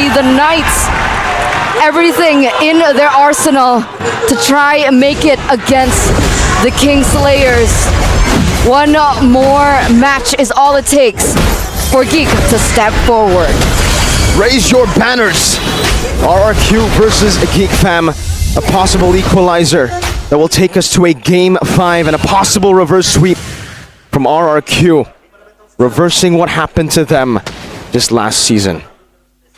especially the Knights, everything in their arsenal to try and make it against the Kingslayers. One more match is all it takes for Geek to step forward. Raise your banners. RRQ versus Geek fam. A possible equalizer that will take us to a Game 5 and a possible reverse sweep from RRQ. Reversing what happened to them just last season.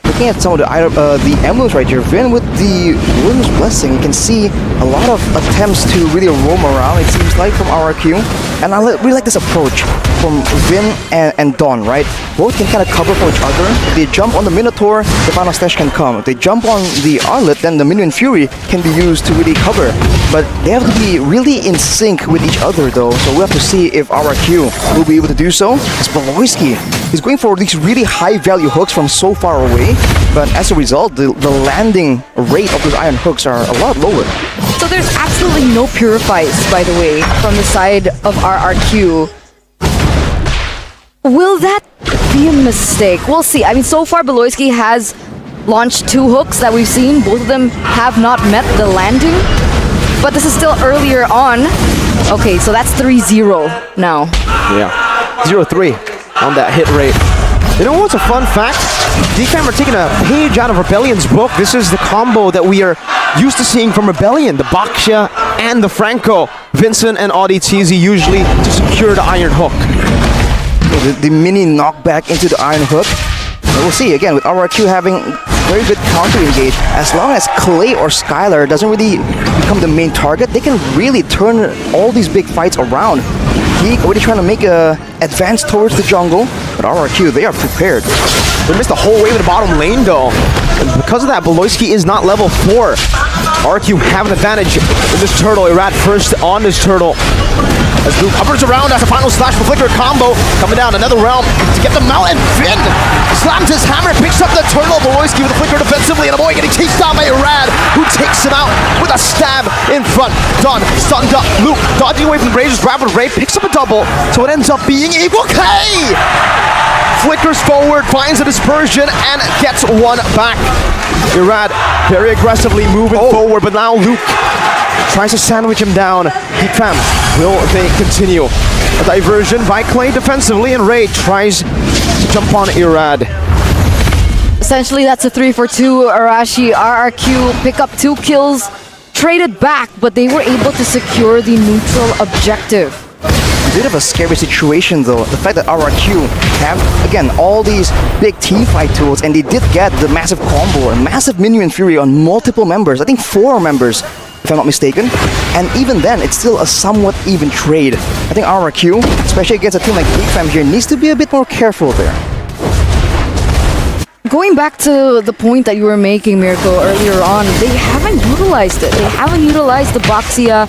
Looking at some of the emblems right here, Vin with the Williams Blessing, you can see a lot of attempts to really roam around, it seems like, from RRQ. And I really like this approach from Vin and Dawn, right? Both can kind of cover for each other. If they jump on the Minotaur, the final slash can come. If they jump on the Arlet, then the Minion Fury can be used to really cover. But they have to be really in sync with each other though, so we'll have to see if RRQ will be able to do so. It's Baloyski. He's going for these really high value hooks from so far away, but as a result, the landing rate of those iron hooks are a lot lower. So there's absolutely no purifies, by the way, from the side of RRQ. Will that be a mistake? We'll see. I mean, so far Baloyski has launched 2 hooks that we've seen. Both of them have not met the landing, but this is still earlier on. Okay, so that's 3-0 now. Yeah, 0-3 on that hit rate. You know what's a fun fact? Geekfam are taking a page out of Rebellion's book. This is the combo that we are used to seeing from Rebellion. The Baksha and the Franco. Vincent and Audi TZ usually to secure the iron hook. The mini knockback into the iron hook. And we'll see again with RRQ having very good counter engage. As long as Clay or Skylar doesn't really become the main target, they can really turn all these big fights around. Geek already trying to make a advance towards the jungle, but RRQ, they are prepared. They missed the whole wave in the bottom lane though. And because of that, Baloyski is not level 4. RRQ have an advantage in this turtle. Irad first on this turtle. As Luke hovers around as a final slash for Flicker combo. Coming down another realm to get the mountain. Finn slams his hammer, picks up the turtle. Baloyski with the Flicker defensively, and a boy getting chased down by Irad, who takes him out with a stab in front. Done, stunned up. Luke dodging away from the Razor's grab with Ray, picks up a double, so it ends up being equal K! Flickers forward, finds a dispersion, and gets one back. Irad very aggressively moving forward, but now Luke tries to sandwich him down. Geek fam, will they continue? A diversion by Clay defensively, and Ray tries to jump on Irad. Essentially, that's a 3-for-2. Arashi, RRQ pick up 2 kills, traded back, but they were able to secure the neutral objective. A bit of a scary situation though, the fact that RRQ have, again, all these big teamfight tools, and they did get the massive combo and massive Minion Fury on multiple members, I think 4 members, if I'm not mistaken, and even then, it's still a somewhat even trade. I think RRQ, especially against a team like Geek fam here, needs to be a bit more careful there. Going back to the point that you were making, Mirko, earlier on, they haven't utilized it. They haven't utilized the Baxia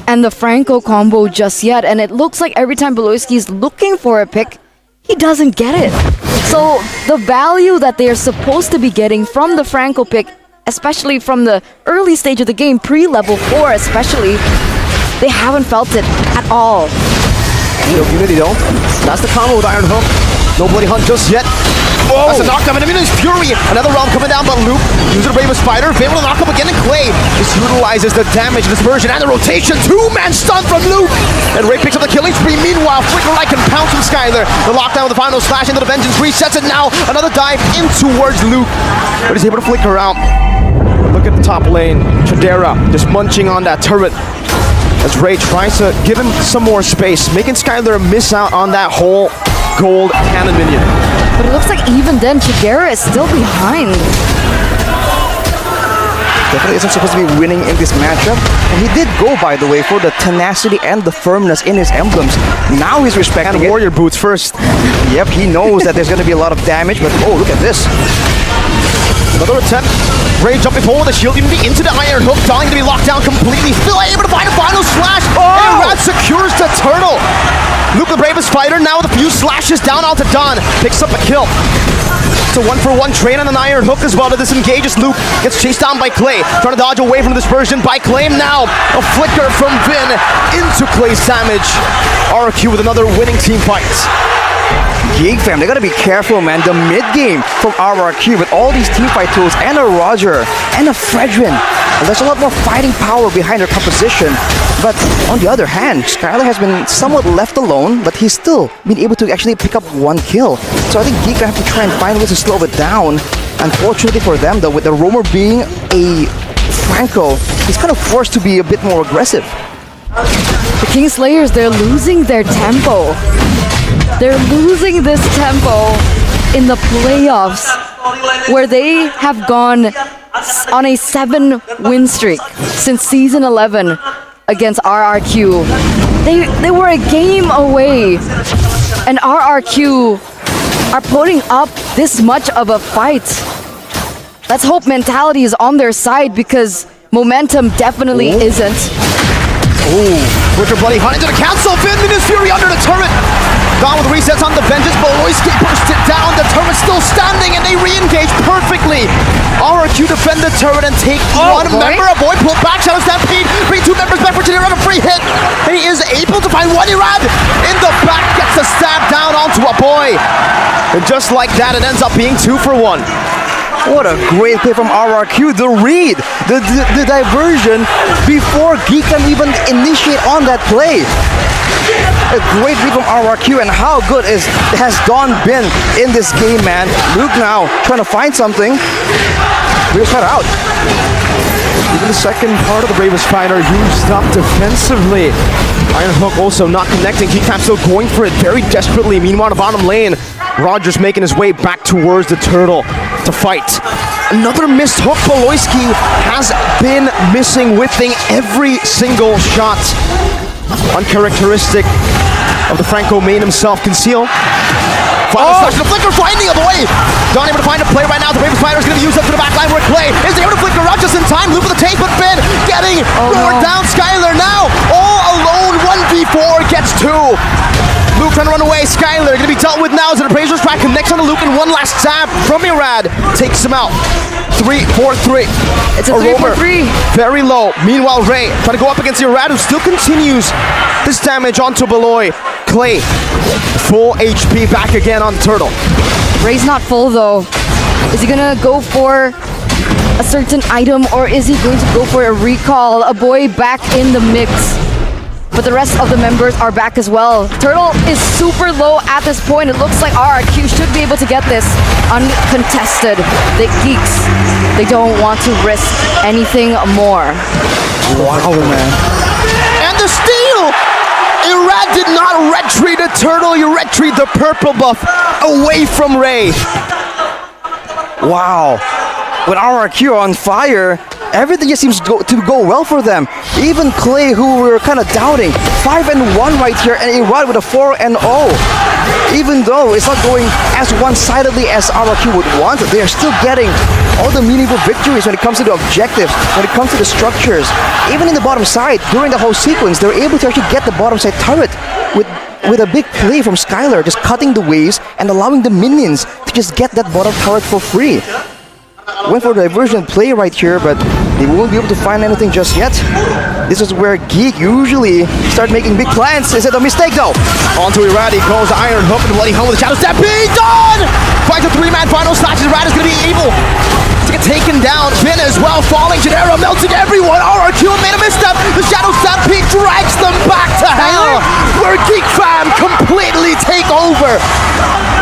and the Franco combo just yet, and it looks like every time Baloyski is looking for a pick, he doesn't get it. So the value that they are supposed to be getting from the Franco pick, especially from the early stage of the game, pre-level 4 especially, they haven't felt it at all. Unity though, that's the combo with Iron Hook. No bloody hunt just yet. Oh, that's a knockdown, and a Minions Fury. Another round coming down, but Luke uses the Brave of Spider, able to knock up again, and Clay just utilizes the damage, dispersion, and the rotation. 2-man stun from Luke, and Ray picks up the killing spree. Meanwhile, Flicker Light can pounce from Skylar. The lockdown with the final slash into the Vengeance resets it now. Another dive in towards Luke, but he's able to flicker out. Look at the top lane. Chadera just munching on that turret as Ray tries to give him some more space, making Skylar miss out on that whole gold cannon minion. But it looks like even then, Chigera is still behind. Definitely isn't supposed to be winning in this matchup. And he did go, by the way, for the tenacity and the firmness in his emblems. Now he's respecting it. Warrior boots first. Yep, he knows that there's going to be a lot of damage, but oh, look at this. Another attempt. Ray jumping forward, the shield even be into the Iron Hook, dying to be locked down completely. Still able to find a final slash. And Rad secures the turtle. Luke the bravest fighter now with a few slashes down onto Don. Picks up a kill. It's a 1-for-1 trade on an Iron Hook as well to disengage as Luke gets chased down by Clay. Trying to dodge away from the dispersion by Clay. Now a flicker from Vin into Clay's damage. RQ with another winning team fight. Geek fam, they gotta be careful, man. The mid game from RRQ with all these teamfight tools and a Roger and a Fredrin. There's a lot more fighting power behind their composition. But on the other hand, Skylar has been somewhat left alone, but he's still been able to actually pick up one kill. So I think Geek gonna have to try and find ways to slow it down. Unfortunately for them, though, with the Roamer being a Franco, he's kind of forced to be a bit more aggressive. The Kingslayers, they're losing their tempo. They're losing this tempo in the playoffs, where they have gone on a 7-win streak since season 11 against RRQ. They were a game away, and RRQ are putting up this much of a fight. Let's hope mentality is on their side, because momentum definitely isn't. Ooh, Richard Bloody Hunt into the cancel. Vinminus Fury under the turret. Gone with resets on the benches. Boloisky burst it down. The turret's still standing, and they re-engage perfectly. RRQ defend the turret and take one member. A boy pulled back. Shadow Stampede. Bring two members back for Chidera. A free hit. He is able to find one Irad in the back. Gets a stab down onto a boy. And just like that, it ends up being 2 for 1. What a great play from RRQ. The read, the diversion before Geek can even initiate on that play. A great read from RRQ, and how good has Dawn been in this game, man. Luke now trying to find something. We're cut out. Even the second part of the Bravest Fighter used up defensively. Iron Hook also not connecting. Geek still going for it very desperately. Meanwhile, the bottom lane, Rogers making his way back towards the turtle to fight. Another missed hook. Boloisky has been missing, whiffing every single shot. Uncharacteristic of the Franco main himself. Conceal. Final slash, the flicker finding a boy. Not able to find a play right now. The Bravest Fighter is going to be used up to the back line where Clay is able to flicker out just in time. Loop of the tape, but Finn getting roared down. Skylar now all alone. 1v4 gets 2. Luke trying to run away. Skylar going to be dealt with now as an appraiser's track connects on to Luke, and one last stab from Irad takes him out. 3-4-3. It's a 3-4-3. Very low. Meanwhile, Ray trying to go up against Irad, who still continues this damage onto Beloy. Clay, full HP back again on Turtle. Ray's not full though. Is he gonna go for a certain item, or is he going to go for a recall? A boy back in the mix. But the rest of the members are back as well. Turtle is super low at this point. It looks like RRQ should be able to get this uncontested. The Geeks, they don't want to risk anything more. Wow, man. And the steal! Irad did not retreat a turtle. You retreat the purple buff away from Ray. Wow. With RRQ on fire, everything just seems to go well for them. Even Clay, who we were kind of doubting, 5-1 right here, and Irad with a 4-0. Even though it's not going as one-sidedly as RRQ would want, they are still getting all the meaningful victories when it comes to the objectives, when it comes to the structures. Even in the bottom side, during the whole sequence, they're able to actually get the bottom side turret with a big play from Skylar, just cutting the waves and allowing the minions to just get that bottom turret for free. Went for the diversion play right here, but they won't be able to find anything just yet. This is where Geek usually start making big plans. Is it a mistake though? Onto Irad, he calls the Iron Hook and Bloody Hunt with a Shadow Stampede. Done! Fights a 3-man final slash. Irad is going to be able to get taken down. Finn as well falling. Genero melting everyone. RRQ made a misstep. The Shadow Stampede drags them back to hell, where Geek fam completely take over.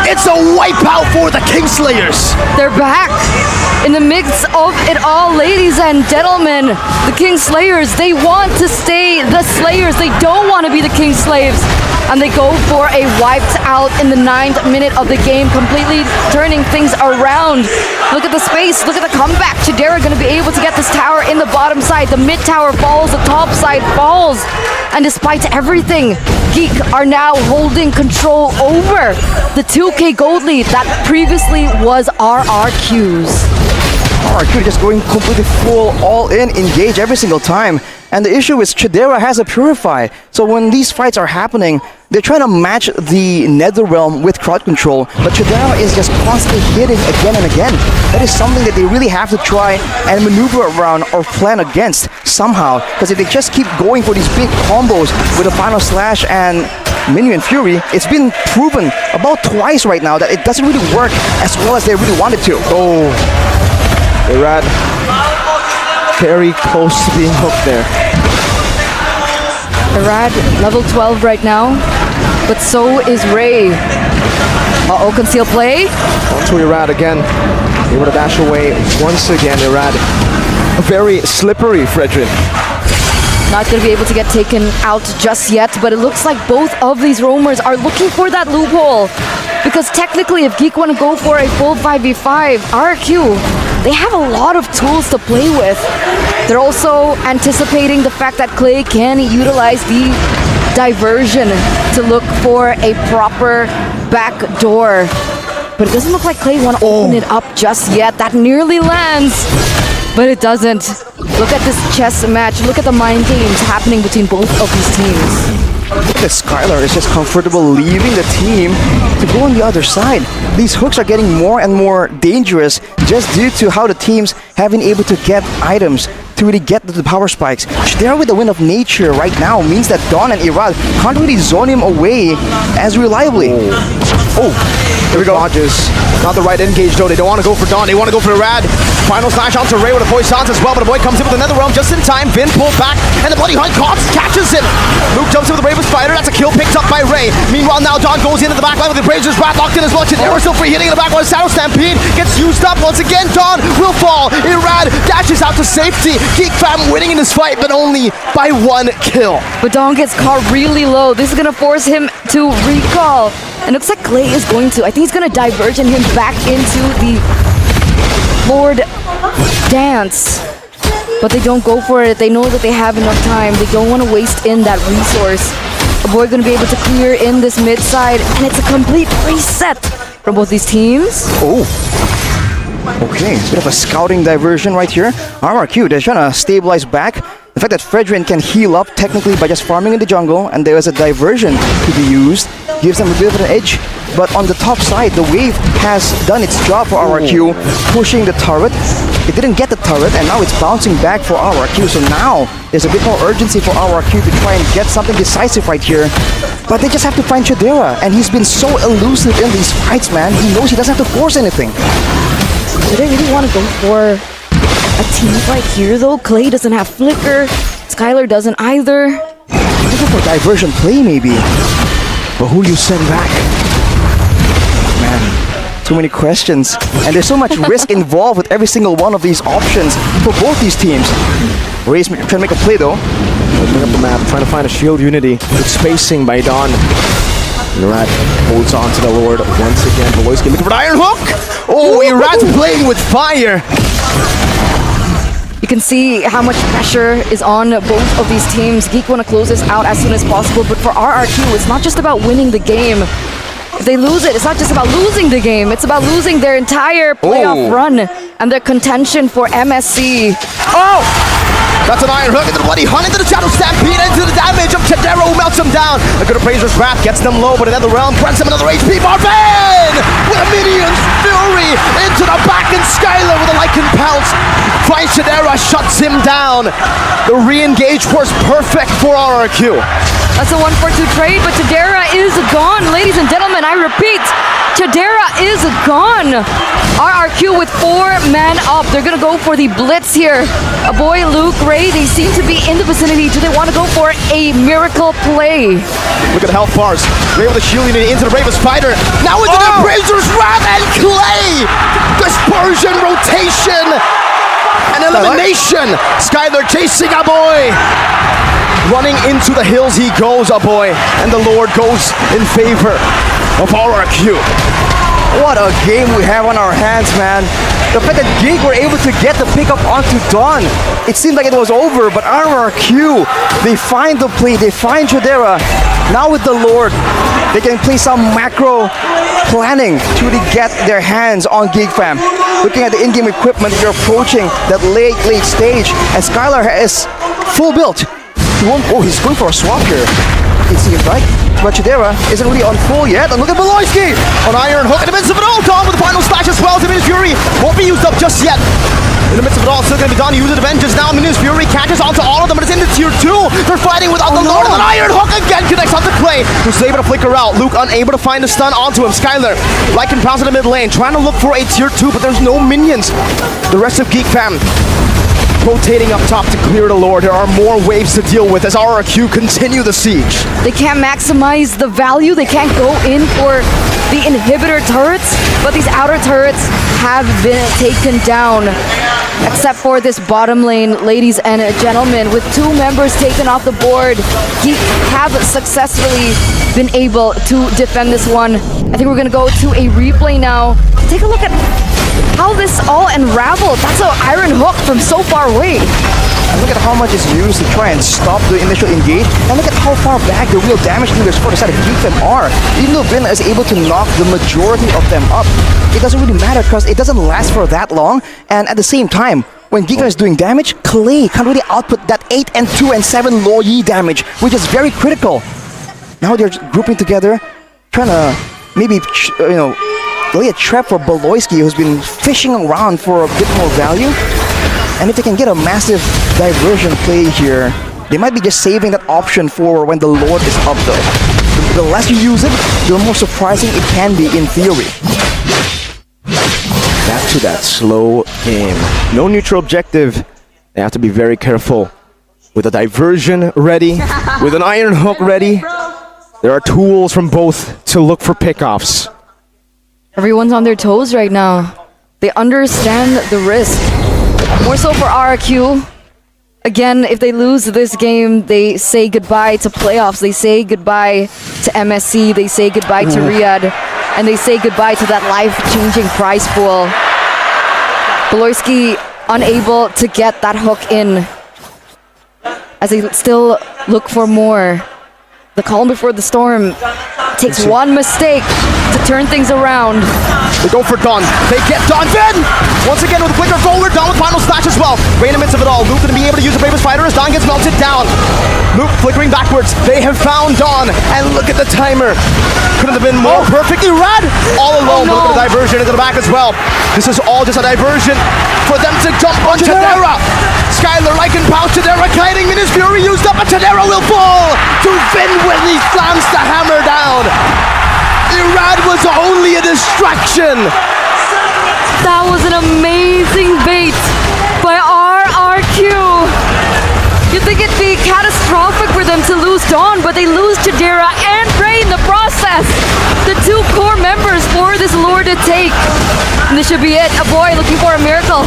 It's a wipeout for the Kingslayers. They're back in the mix of it all, ladies and gentlemen. The Kingslayers, they want to stay the Slayers. They don't want to be the Kingslaves. And they go for a wiped out in the 9th minute of the game, completely turning things around. Look at the space, look at the comeback. Chidera going to be able to get this tower in the bottom side. The mid tower falls, the top side falls. And despite everything, Geek are now holding control over the 2K gold lead that previously was RRQ's. RRQ just going completely full, all in, engage every single time. And the issue is Chidera has a Purify. So when these fights are happening, they're trying to match the Netherrealm with crowd control, but Chidera is just constantly hitting again and again. That is something that they really have to try and maneuver around or plan against somehow. Because if they just keep going for these big combos with a final slash and Minyu and Fury, it's been proven about twice right now that it doesn't really work as well as they really wanted to. Oh, Irad very close to being hooked there. Irad, level 12 right now, but so is Ray. Uh-oh, conceal play. Onto Irad again. Able to dash away once again, Irad. Very slippery, Fredrin. Not going to be able to get taken out just yet, but it looks like both of these roamers are looking for that loophole. Because technically, if Geek want to go for a full 5v5, RRQ, they have a lot of tools to play with. They're also anticipating the fact that Clay can utilize the diversion to look for a proper back door. But it doesn't look like Clay want to open it up just yet. That nearly lands, but it doesn't. Look at this chess match. Look at the mind games happening between both of these teams. Look at Skylar is just comfortable leaving the team to go on the other side. These hooks are getting more and more dangerous just due to how the teams have been able to get items to really get the power spikes. There with the wind of nature right now means that Dawn and Irad can't really zone him away as reliably. Oh, here we go. Dodges. Not the right engage though. They don't want to go for Dawn. They want to go for Irad. Final slash onto Ray with a Poisons as well, but the boy comes in with another realm just in time. Vin pulled back, and the bloody hunt catches him. Luke jumps in with the Bravest Spider. That's a kill picked up by Ray. Meanwhile, now Dawn goes into the back line with the Brazers Rat locked in as well. Chidera still free hitting in the back line. Shadow Stampede gets used up once again. Dawn will fall. Irad dashes out to safety. Geek fam winning in this fight, but only by 1 kill. But Dawn gets caught really low. This is going to force him to recall. And it looks like Clay is going to. I think he's going to divergent him back into the Lord dance. But they don't go for it. They know that they have enough time. They don't want to waste in that resource. A boy going to be able to clear in this mid side, and it's a complete reset from both these teams. Oh. Okay, it's a bit of a scouting diversion right here. RRQ, they're trying to stabilize back. The fact that Fredrin can heal up technically by just farming in the jungle, and there is a diversion to be used, gives them a bit of an edge. But on the top side, the wave has done its job for RRQ, pushing the turret. It didn't get the turret, and now it's bouncing back for RRQ. So now there's a bit more urgency for RRQ to try and get something decisive right here. But they just have to find Chidera, and he's been so elusive in these fights, man. He knows he doesn't have to force anything. Do they really want to go for a team fight here, though? Clay doesn't have Flicker. Skylar doesn't either. Looking for diversion play, maybe. But who do you send back? Man, too many questions. And there's so much risk involved with every single one of these options for both these teams. Ray's trying to make a play, though. Opening up the map, trying to find a shield unity. Good spacing by Dawn. Irad holds on to the Lord once again. Beloyski looking for an Iron Hook! Oh, Irad's playing with fire! You can see how much pressure is on both of these teams. Geek want to close this out as soon as possible, but for RRQ, it's not just about winning the game. If they lose it, it's not just about losing the game. It's about losing their entire playoff run and their contention for MSC. Oh! That's an Iron Hook into the bloody hunt, into the Shadow Stampede, into the damage of Chidera, who melts him down. A good Appraiser's Wrath gets them low, but another realm grants them another HP. Marvin! With a Minion's Fury into the back, and Skylar with a Lycan Pounce. Finds Chidera, shuts him down. The re-engage was perfect for RRQ. That's a 1-4-2 trade, but Chidera is gone. Ladies and gentlemen, I repeat, Chidera is gone. RRQ with 4 man up. They're going to go for the blitz here. A boy, Luke, Ray, they seem to be in the vicinity. Do they want to go for a miracle play? Look at the health bars. Ray with a shield unit into the Bravest Spider. Now into the Brazers Wrath and Clay! Dispersion, rotation, and elimination. Skylar chasing a boy. Running into the hills he goes, a boy. And the Lord goes in favor of RRQ. What a game we have on our hands, man. The fact that Geek were able to get the pickup onto Dawn, it seemed like it was over, but RRQ, they find the play, they find Chidera. Now with the Lord, they can play some macro planning to really get their hands on Geek fam. Looking at the in-game equipment, you're approaching that late stage, and Skylar is full built. He's going for a swap here. It seems like. But Chidera isn't really on full yet. And look at Beloyski! On Iron Hook in the midst of it all. Dawn with the final slash as well. onto Minus Fury. Won't be used up just yet. In the midst of it all, still gonna be done. Uses the vengeance now. Minus Fury catches onto all of them, but it's into tier 2. They're fighting without the Lord, and an Iron Hook again connects onto Clay, who's able to flicker out. Luke unable to find a stun onto him. Skylar, Lycan pounds in the mid lane, trying to look for a tier 2, but there's no minions. The rest of Geek fam rotating up top to clear the Lord. There are more waves to deal with as RRQ continue the siege. They can't maximize the value. They can't go in for the inhibitor turrets, but these outer turrets have been taken down. Except for this bottom lane, ladies and gentlemen, with 2 members taken off the board, Geek have successfully been able to defend this one. I think we're gonna go to a replay now. Take a look at how this all unraveled. That's an Iron Hook from so far away. And look at how much is used to try and stop the initial engage. And look at how far back the real damage dealers for the side of Geek them are. Even though Vin is able to knock the majority of them up, it doesn't really matter because it doesn't last for that long. And at the same time, when Geek is doing damage, Clay can't really output that 8 and 2 and 7 low Yi damage, which is very critical. Now they're grouping together, trying to maybe, lay a trap for Beloyski, who's been fishing around for a bit more value. And if they can get a massive diversion play here, they might be just saving that option for when the Lord is up though. The less you use it, the more surprising it can be in theory. Back to that slow game. No neutral objective. They have to be very careful. With a diversion ready, with an Iron Hook ready, there are tools from both to look for pickoffs. Everyone's on their toes right now. They understand the risk. More so for RRQ. Again, if they lose this game, they say goodbye to playoffs. They say goodbye to MSC. They say goodbye to Riyadh. And they say goodbye to that life-changing prize pool. Beloyski unable to get that hook in as they still look for more. The calm before the storm takes one mistake to turn things around. They go for Dawn. They get Dawn. Vin! Once again with a quicker forward. Dawn with final slash as well. Right in the midst of it all. Luke going to be able to use the Bravest Fighter as Dawn gets melted down. Luke flickering backwards. They have found Dawn. And look at the timer. Couldn't have been more perfectly rad. All alone. Look at the diversion into the back as well. This is all just a diversion for them to jump on Chidera. Skylar, Lycan, Pounce, Chidera, kiting. Minus Fury used up, but Chidera will fall to Vin when he slams the hammer down. Irad was only a distraction. That was an amazing bait by RRQ. You'd think it'd be catastrophic for them to lose Dawn, but they lose Chidera and Ray in the process. The 2 core members for this Lord to take. And this should be it. A boy looking for a miracle.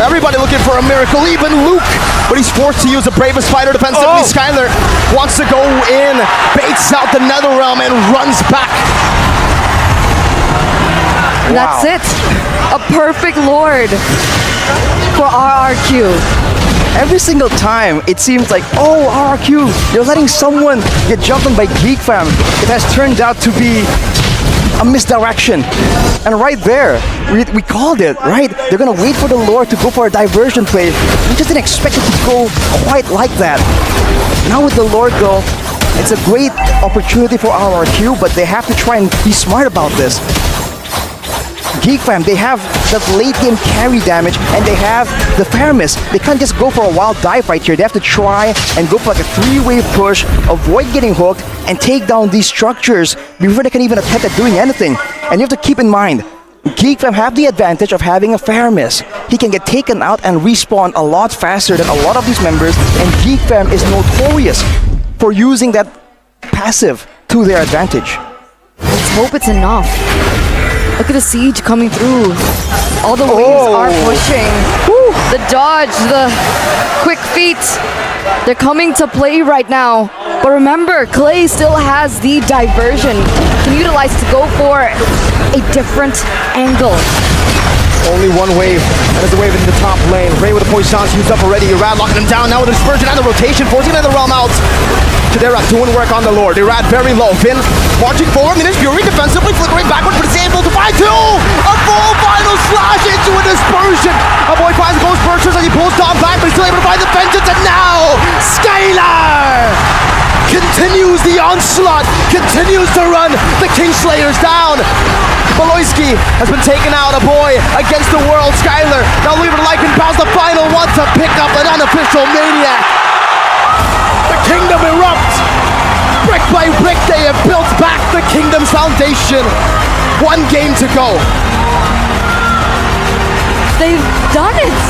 Everybody looking for a miracle, even Luke. But he's forced to use the Bravest Fighter defensively. Skylar wants to go in, baits out the Netherrealm and runs back. And that's it. A perfect Lord for RRQ. Every single time, it seems like, oh, RRQ, you're letting someone get jumped on by Geek fam. It has turned out to be a misdirection. And right there, we called it, right? They're gonna wait for the Lord to go for a diversion play. We just didn't expect it to go quite like that. Now with the Lord go, it's a great opportunity for RRQ, but they have to try and be smart about this. Geek fam, they have the late game carry damage and they have the Paramis. They can't just go for a wild dive right here. They have to try and go for like a 3-wave push, avoid getting hooked, and take down these structures before they can even attempt at doing anything. And you have to keep in mind, Geek fam have the advantage of having a Paramis. He can get taken out and respawn a lot faster than a lot of these members, and Geek fam is notorious for using that passive to their advantage. Let's hope it's enough. Look at the siege coming through. All the waves are pushing. Woo. The dodge, the quick feet. They're coming to play right now. But remember, Clay still has the diversion. Can utilize to go for a different angle. Only one wave, and it's the wave into the top lane. Ray with a poison used up already. Irad locking him down now with a dispersion and the rotation, forcing the realm out. Chidera doing work on the Lord. Irad very low. Vin marching forward. Minus Fury defensively flickering backwards, but it's able to find 2. A full final slash into a dispersion. A boy finds the Ghost Bursters as he pulls Dom back, but he's still able to find the vengeance. And now, Skylar continues the onslaught, continues to run the Kingslayers down. Below Baloyski has been taken out. A boy against the world. Skylar now leaving Lycan bounce the final one to pick up an unofficial Maniac. The Kingdom erupts. Brick by brick, they have built back the Kingdom's foundation. One game to go. They've done it,